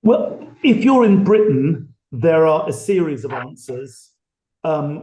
Well, if you're in Britain, there are a series of answers,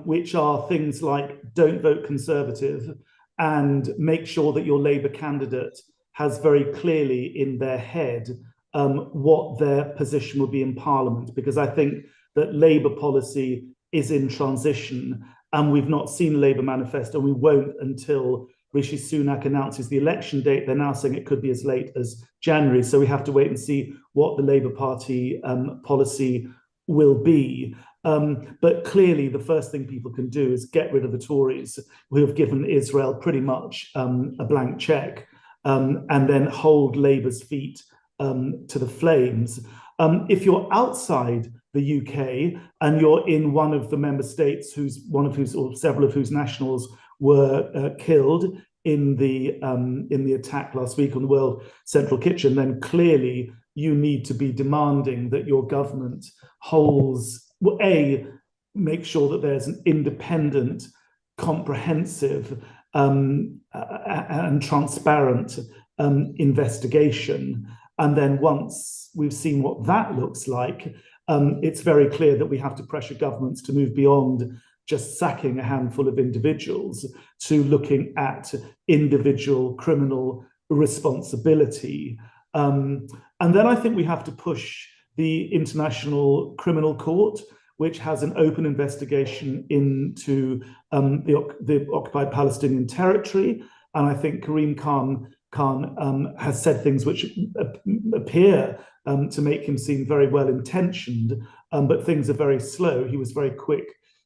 which are things like don't vote Conservative and make sure that your Labour candidate has very clearly in their head what their position will be in Parliament, because I think that Labour policy is in transition and we've not seen a Labour manifesto, and we won't until Rishi Sunak announces the election date. They're now saying it could be as late as January. So we have to wait and see what the Labour Party policy will be. But clearly, the first thing people can do is get rid of the Tories, who have given Israel pretty much a blank check, and then hold Labour's feet to the flames. If you're outside the UK and you're in one of the member states or several of whose nationals were killed in the attack last week on the World Central Kitchen, then clearly you need to be demanding that your government make sure that there's an independent, comprehensive, and transparent investigation. And then once we've seen what that looks like, it's very clear that we have to pressure governments to move beyond just sacking a handful of individuals to looking at individual criminal responsibility. And then I think we have to push the International Criminal Court, which has an open investigation into the occupied Palestinian territory. And I think Karim Khan has said things which appear to make him seem very well intentioned, but things are very slow. He was very quick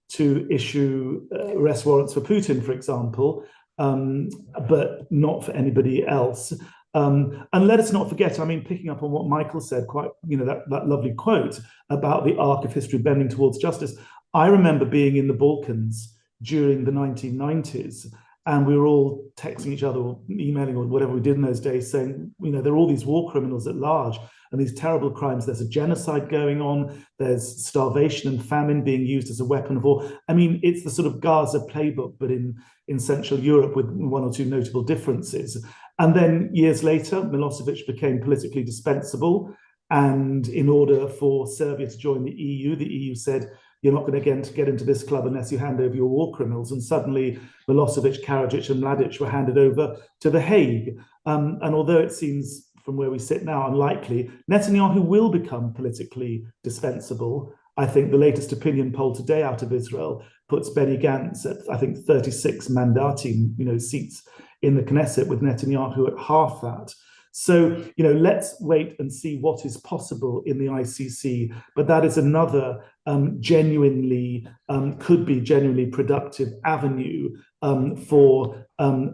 to issue arrest warrants for Putin, for example, but not for anybody else. And let us not forget, I mean, picking up on what Michael said, that lovely quote about the arc of history bending towards justice. I remember being in the Balkans during the 1990s, and we were all texting each other or emailing or whatever we did in those days saying, there are all these war criminals at large and these terrible crimes. There's a genocide going on. There's starvation and famine being used as a weapon of war. I mean, it's the sort of Gaza playbook, but in Central Europe with one or two notable differences. And then years later, Milosevic became politically dispensable. And in order for Serbia to join the EU said, you're not going to get into this club unless you hand over your war criminals. And suddenly Milosevic, Karadzic and Mladic were handed over to The Hague. And although it seems from where we sit now unlikely, Netanyahu will become politically dispensable. I think the latest opinion poll today out of Israel puts Benny Gantz at, I think, 36 mandatim, seats in the Knesset, with Netanyahu at half that. So, let's wait and see what is possible in the ICC. But that is another could be genuinely productive avenue for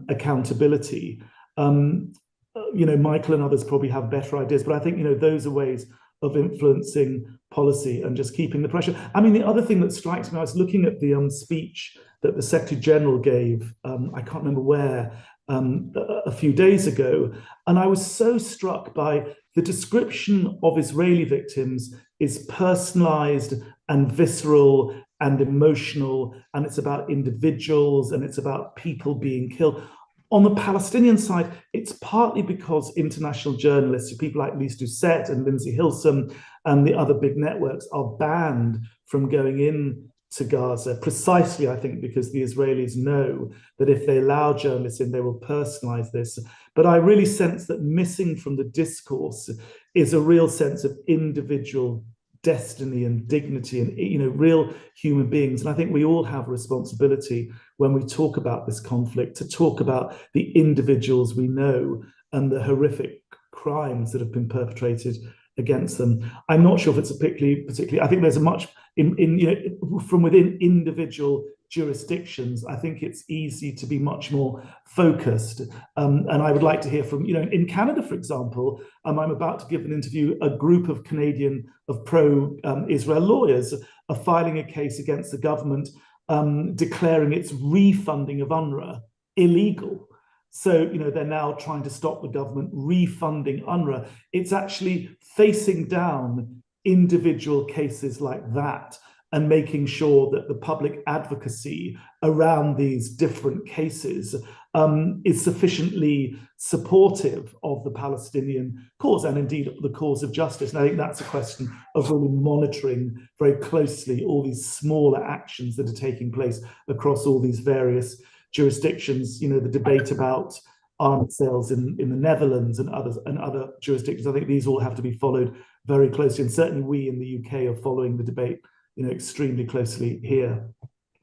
accountability. Michael and others probably have better ideas, but I think, those are ways of influencing policy and just keeping the pressure. I mean, the other thing that strikes me, I was looking at the speech that the Secretary General gave, I can't remember where, a few days ago, and I was so struck by the description of Israeli victims is personalized and visceral and emotional, and it's about individuals and it's about people being killed. On the Palestinian side, it's partly because international journalists, people like Lise Doucette and Lindsay Hilsum and the other big networks, are banned from going in to Gaza, precisely, I think, because the Israelis know that if they allow journalists in, they will personalize this. But I really sense that missing from the discourse is a real sense of individual destiny and dignity and, real human beings. And I think we all have a responsibility when we talk about this conflict to talk about the individuals we know and the horrific crimes that have been perpetrated against them. I'm not sure if it's particularly. I think there's a much from within individual jurisdictions. I think it's easy to be much more focused. And I would like to hear from in Canada, for example. I'm about to give an interview. A group of pro-Israel lawyers are filing a case against the government, declaring its refunding of UNRWA illegal. So, they're now trying to stop the government refunding UNRWA. It's actually facing down individual cases like that and making sure that the public advocacy around these different cases is sufficiently supportive of the Palestinian cause and indeed the cause of justice. And I think that's a question of really monitoring very closely all these smaller actions that are taking place across all these various jurisdictions. You know, the debate about arms sales in the Netherlands and other jurisdictions. I think these all have to be followed very closely. And certainly we in the UK are following the debate, you know, extremely closely here.